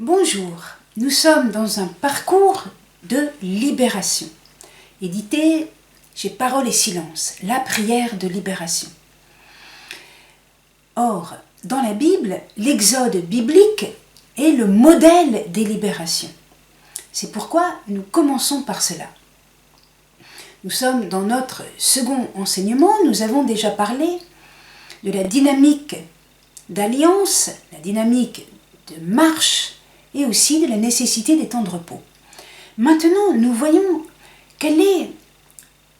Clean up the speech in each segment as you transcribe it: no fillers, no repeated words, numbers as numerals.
Bonjour, nous sommes dans un parcours de libération, édité chez Parole et Silence, la prière de libération. Or, dans la Bible, l'exode biblique est le modèle des libérations. C'est pourquoi nous commençons par cela. Nous sommes dans notre second enseignement, nous avons déjà parlé de la dynamique d'alliance, la dynamique de marche et aussi de la nécessité des temps de repos. Maintenant, nous voyons quel est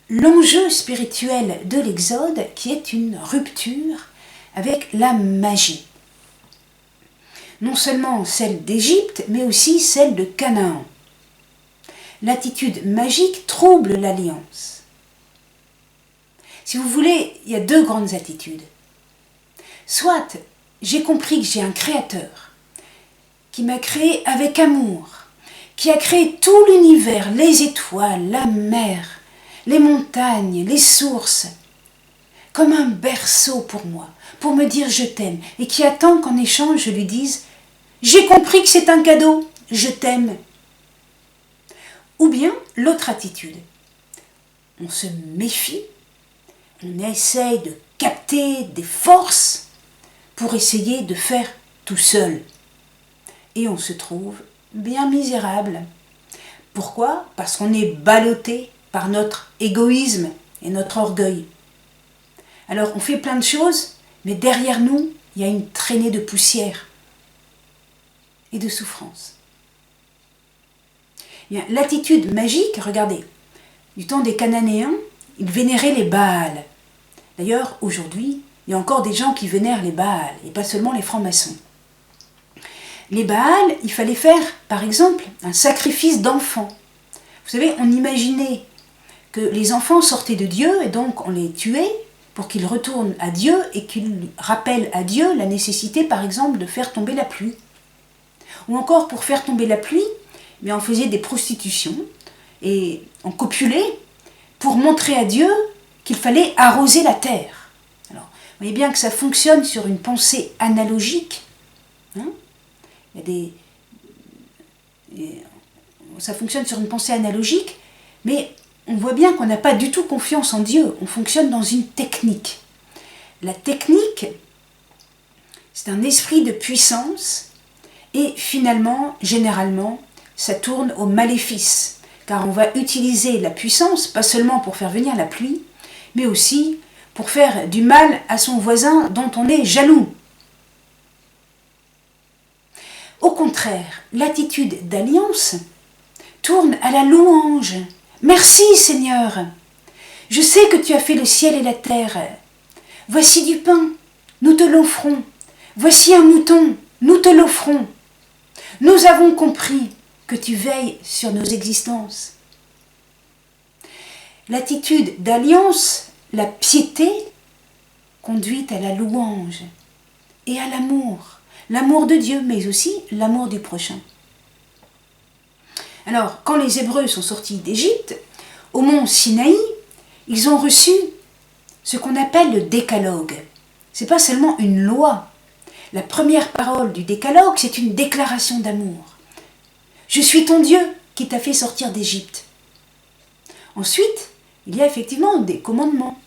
l'enjeu spirituel de l'Exode qui est une rupture avec la magie. Non seulement celle d'Égypte, mais aussi celle de Canaan. L'attitude magique trouble l'alliance. Si vous voulez, il y a deux grandes attitudes. Soit j'ai compris que j'ai un créateur qui m'a créé avec amour, qui a créé tout l'univers, les étoiles, la mer, les montagnes, les sources, comme un berceau pour moi, pour me dire je t'aime, et qui attend qu'en échange je lui dise j'ai compris que c'est un cadeau, je t'aime. Ou bien l'autre attitude, on se méfie, on essaye de capter des forces pour essayer de faire tout seul. Et on se trouve bien misérable. Pourquoi ? Parce qu'on est ballotté par notre égoïsme et notre orgueil. Alors on fait plein de choses, mais derrière nous, il y a une traînée de poussière et de souffrance. Bien, l'attitude magique, regardez, du temps des Cananéens, ils vénéraient les Baals. D'ailleurs, aujourd'hui, il y a encore des gens qui vénèrent les Baals, et pas seulement les francs-maçons. Les Baals, il fallait faire, par exemple, un sacrifice d'enfants. Vous savez, on imaginait que les enfants sortaient de Dieu, et donc on les tuait pour qu'ils retournent à Dieu, et qu'ils rappellent à Dieu la nécessité, par exemple, de faire tomber la pluie. Ou encore, pour faire tomber la pluie, mais on faisait des prostitutions et on copulait pour montrer à Dieu qu'il fallait arroser la terre. Alors, vous voyez bien que ça fonctionne sur une pensée analogique. Ça fonctionne sur une pensée analogique, mais on voit bien qu'on n'a pas du tout confiance en Dieu. On fonctionne dans une technique. La technique, c'est un esprit de puissance et finalement, généralement, ça tourne au maléfice, car on va utiliser la puissance, pas seulement pour faire venir la pluie, mais aussi pour faire du mal à son voisin dont on est jaloux. Au contraire, l'attitude d'alliance tourne à la louange. Merci Seigneur, je sais que tu as fait le ciel et la terre. Voici du pain, nous te l'offrons. Voici un mouton, nous te l'offrons. Nous avons compris que tu veilles sur nos existences. L'attitude d'alliance, la piété, conduit à la louange et à l'amour. L'amour de Dieu, mais aussi l'amour du prochain. Alors, quand les Hébreux sont sortis d'Égypte, au mont Sinaï, ils ont reçu ce qu'on appelle le décalogue. Ce n'est pas seulement une loi. La première parole du décalogue, c'est une déclaration d'amour. Je suis ton Dieu qui t'a fait sortir d'Égypte. Ensuite, il y a effectivement des commandements.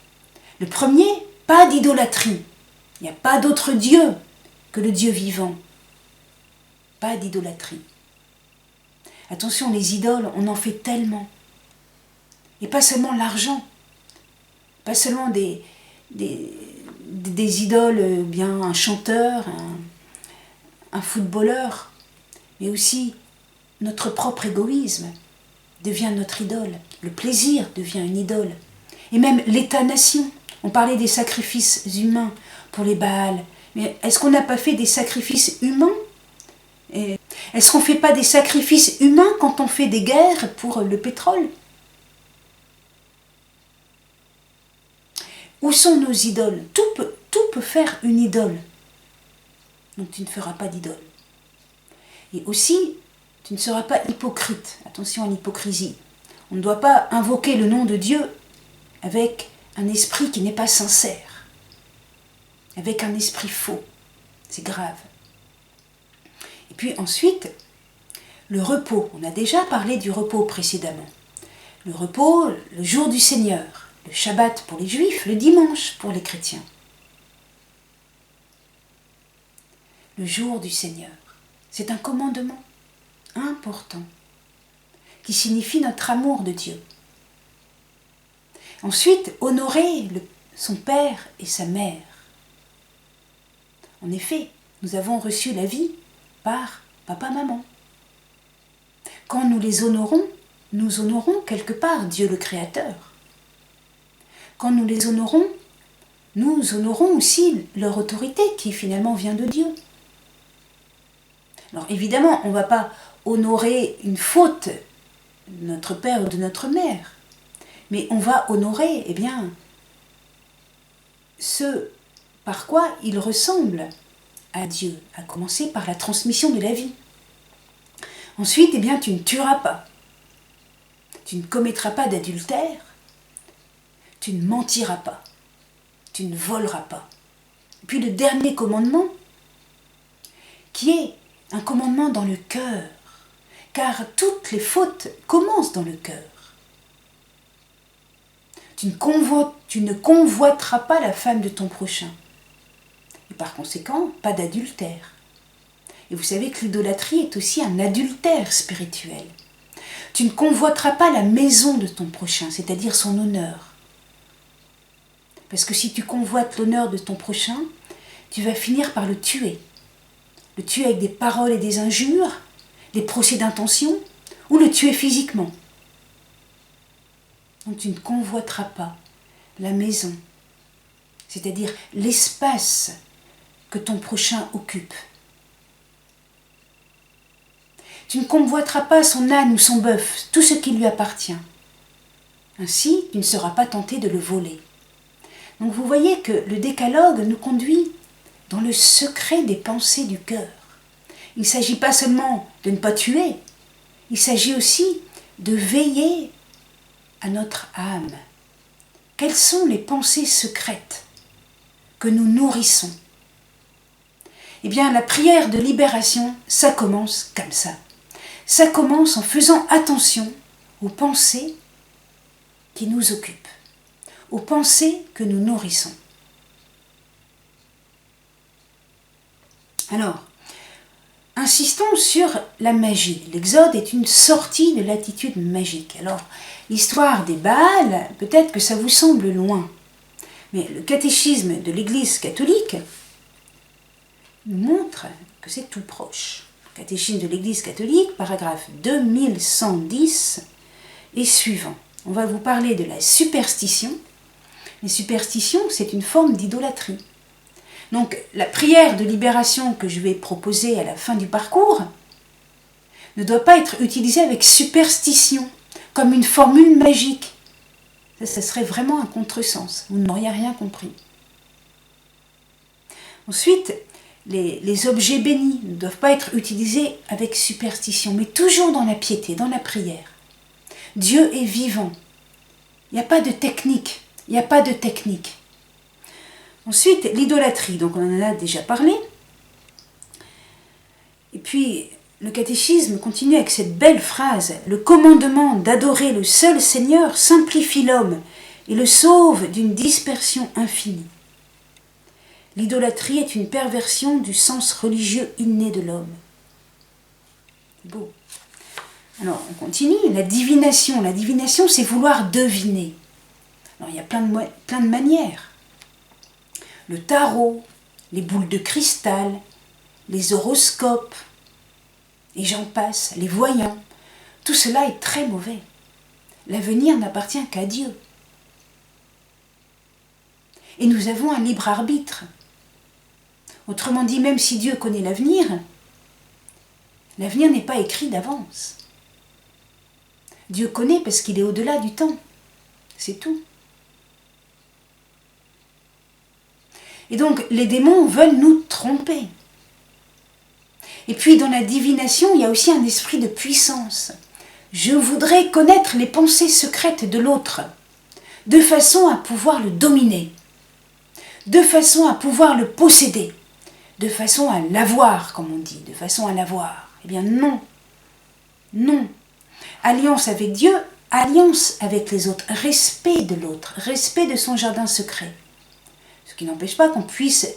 Le premier, pas d'idolâtrie. Il n'y a pas d'autre Dieu que le Dieu vivant. Pas d'idolâtrie. Attention, les idoles, on en fait tellement. Et pas seulement l'argent. Pas seulement des idoles, bien un chanteur, un footballeur, mais aussi notre propre égoïsme devient notre idole. Le plaisir devient une idole. Et même l'État-nation. On parlait des sacrifices humains pour les Baals. Mais est-ce qu'on n'a pas fait des sacrifices humains ? Est-ce qu'on ne fait pas des sacrifices humains quand on fait des guerres pour le pétrole ? Où sont nos idoles ? Tout peut faire une idole. Donc tu ne feras pas d'idole. Et aussi, tu ne seras pas hypocrite. Attention à l'hypocrisie. On ne doit pas invoquer le nom de Dieu avec un esprit qui n'est pas sincère, avec un esprit faux. C'est grave. Et puis ensuite, le repos. On a déjà parlé du repos précédemment. Le repos, le jour du Seigneur, le Shabbat pour les Juifs, le dimanche pour les chrétiens. Le jour du Seigneur, c'est un commandement important qui signifie notre amour de Dieu. Ensuite, honorer son père et sa mère. En effet, nous avons reçu la vie par papa-maman. Quand nous les honorons, nous honorons quelque part Dieu le Créateur. Quand nous les honorons, nous honorons aussi leur autorité qui finalement vient de Dieu. Alors évidemment, on ne va pas honorer une faute de notre père ou de notre mère, mais on va honorer, ce par quoi ils ressemblent à Dieu, à commencer par la transmission de la vie. Ensuite, tu ne tueras pas, tu ne commettras pas d'adultère, tu ne mentiras pas, tu ne voleras pas. Et puis le dernier commandement, qui est un commandement dans le cœur, car toutes les fautes commencent dans le cœur. Tu ne convoiteras pas la femme de ton prochain. Et par conséquent, pas d'adultère. Et vous savez que l'idolâtrie est aussi un adultère spirituel. Tu ne convoiteras pas la maison de ton prochain, c'est-à-dire son honneur. Parce que si tu convoites l'honneur de ton prochain, tu vas finir par le tuer. Le tuer avec des paroles et des injures, des procès d'intention, ou le tuer physiquement. Donc tu ne convoiteras pas la maison, c'est-à-dire l'espace que ton prochain occupe. Tu ne convoiteras pas son âne ou son bœuf, tout ce qui lui appartient. Ainsi, tu ne seras pas tenté de le voler. Donc vous voyez que le décalogue nous conduit dans le secret des pensées du cœur. Il ne s'agit pas seulement de ne pas tuer, il s'agit aussi de veiller à notre âme. Quelles sont les pensées secrètes que nous nourrissons? La prière de libération, ça commence comme ça. Ça commence en faisant attention aux pensées qui nous occupent, aux pensées que nous nourrissons. Alors, insistons sur la magie. L'Exode est une sortie de l'attitude magique. Alors, l'histoire des Baals, peut-être que ça vous semble loin, mais le catéchisme de l'Église catholique nous montre que c'est tout proche. Le catéchisme de l'Église catholique, paragraphe 2110 et suivant. On va vous parler de la superstition. Les superstitions, c'est une forme d'idolâtrie. Donc, la prière de libération que je vais proposer à la fin du parcours ne doit pas être utilisée avec superstition, comme une formule magique. Ça serait vraiment un contresens. Vous n'auriez rien compris. Ensuite, les objets bénis ne doivent pas être utilisés avec superstition, mais toujours dans la piété, dans la prière. Dieu est vivant. Il n'y a pas de technique. Il n'y a pas de technique. Ensuite, l'idolâtrie, donc on en a déjà parlé. Et puis, le catéchisme continue avec cette belle phrase. Le commandement d'adorer le seul Seigneur simplifie l'homme et le sauve d'une dispersion infinie. L'idolâtrie est une perversion du sens religieux inné de l'homme. Beau. Alors, on continue. La divination. La divination, c'est vouloir deviner. Alors, il y a plein de manières. Le tarot, les boules de cristal, les horoscopes, et j'en passe, les voyants. Tout cela est très mauvais. L'avenir n'appartient qu'à Dieu. Et nous avons un libre arbitre. Autrement dit, même si Dieu connaît l'avenir n'est pas écrit d'avance. Dieu connaît parce qu'il est au-delà du temps. C'est tout. Et donc, les démons veulent nous tromper. Et puis, dans la divination, il y a aussi un esprit de puissance. Je voudrais connaître les pensées secrètes de l'autre, de façon à pouvoir le dominer, de façon à pouvoir le posséder, de façon à l'avoir, comme on dit, de façon à l'avoir. Eh bien non, non. Alliance avec Dieu, alliance avec les autres, respect de l'autre, respect de son jardin secret. Ce qui n'empêche pas qu'on puisse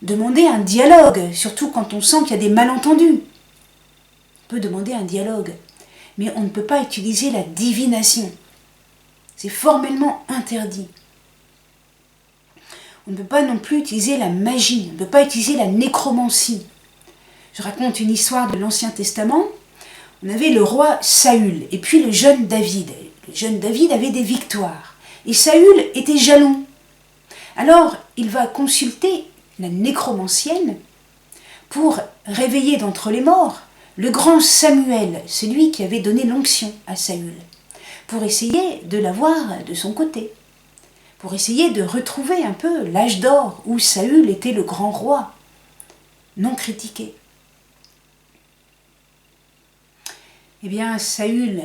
demander un dialogue, surtout quand on sent qu'il y a des malentendus. On peut demander un dialogue, mais on ne peut pas utiliser la divination. C'est formellement interdit. On ne peut pas non plus utiliser la magie, on ne peut pas utiliser la nécromancie. Je raconte une histoire de l'Ancien Testament. On avait le roi Saül et puis le jeune David. Le jeune David avait des victoires et Saül était jaloux. Alors il va consulter la nécromancienne pour réveiller d'entre les morts le grand Samuel, celui qui avait donné l'onction à Saül, pour essayer de l'avoir de son côté, pour essayer de retrouver un peu l'âge d'or où Saül était le grand roi, non critiqué. Eh bien, Saül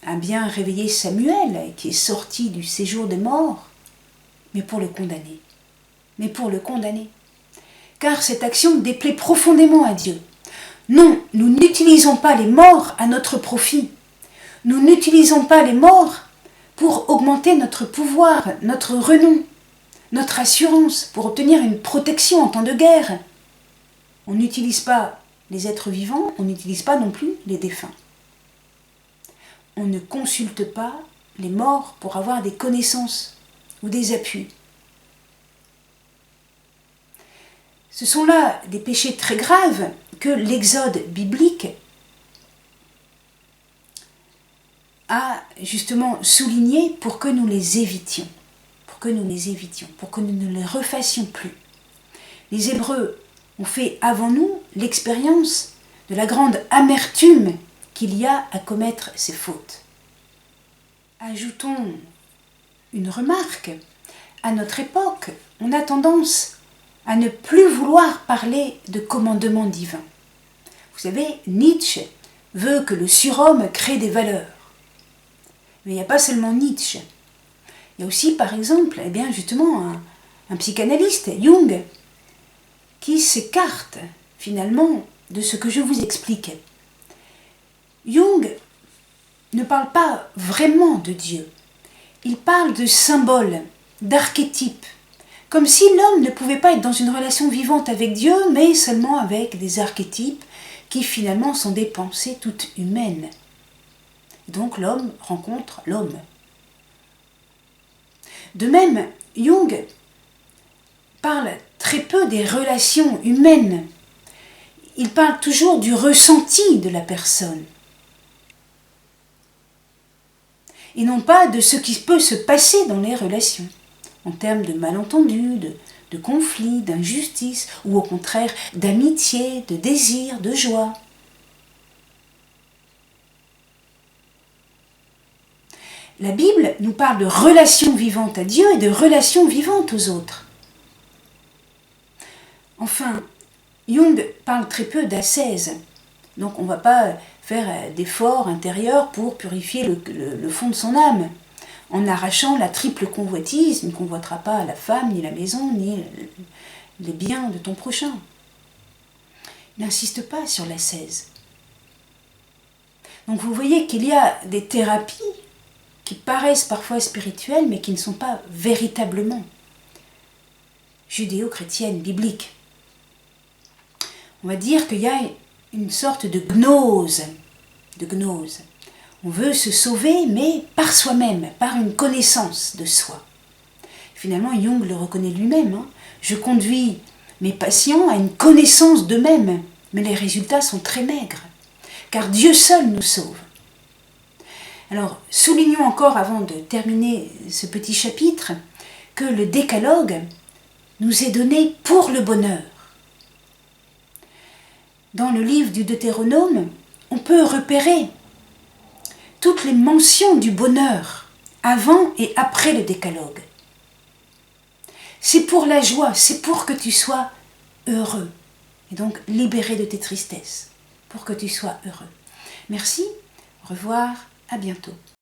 a bien réveillé Samuel, qui est sorti du séjour des morts, mais pour le condamner. Mais pour le condamner. Car cette action déplaît profondément à Dieu. Non, nous n'utilisons pas les morts à notre profit. Nous n'utilisons pas les morts pour augmenter notre pouvoir, notre renom, notre assurance, pour obtenir une protection en temps de guerre. On n'utilise pas les êtres vivants, on n'utilise pas non plus les défunts. On ne consulte pas les morts pour avoir des connaissances ou des appuis. Ce sont là des péchés très graves que l'Exode biblique a justement souligné pour que nous les évitions, pour que nous ne les refassions plus. Les Hébreux ont fait avant nous l'expérience de la grande amertume qu'il y a à commettre ces fautes. Ajoutons une remarque. À notre époque, on a tendance à ne plus vouloir parler de commandement divin. Vous savez, Nietzsche veut que le surhomme crée des valeurs. Mais il n'y a pas seulement Nietzsche. Il y a aussi, par exemple, eh bien, justement, un psychanalyste, Jung, qui s'écarte finalement de ce que je vous explique. Jung ne parle pas vraiment de Dieu. Il parle de symboles, d'archétypes, comme si l'homme ne pouvait pas être dans une relation vivante avec Dieu, mais seulement avec des archétypes qui finalement sont des pensées toutes humaines. Donc l'homme rencontre l'homme. De même, Jung parle très peu des relations humaines. Il parle toujours du ressenti de la personne. Et non pas de ce qui peut se passer dans les relations, en termes de malentendus, de conflits, d'injustice, ou au contraire d'amitié, de désir, de joie. La Bible nous parle de relations vivantes à Dieu et de relations vivantes aux autres. Enfin, Jung parle très peu d'ascèse, donc on ne va pas faire d'efforts intérieurs pour purifier le fond de son âme, en arrachant la triple convoitise. Tu ne convoiteras pas la femme, ni la maison, ni les biens de ton prochain. Il n'insiste pas sur l'ascèse. Donc vous voyez qu'il y a des thérapies qui paraissent parfois spirituelles, mais qui ne sont pas véritablement judéo-chrétiennes, bibliques. On va dire qu'il y a une sorte de gnose. On veut se sauver, mais par soi-même, par une connaissance de soi. Finalement, Jung le reconnaît lui-même. Je conduis mes patients à une connaissance d'eux-mêmes, mais les résultats sont très maigres, car Dieu seul nous sauve. Alors, soulignons encore, avant de terminer ce petit chapitre, que le décalogue nous est donné pour le bonheur. Dans le livre du Deutéronome, on peut repérer toutes les mentions du bonheur avant et après le décalogue. C'est pour la joie, c'est pour que tu sois heureux. Et donc libéré de tes tristesses, pour que tu sois heureux. Merci, au revoir, à bientôt.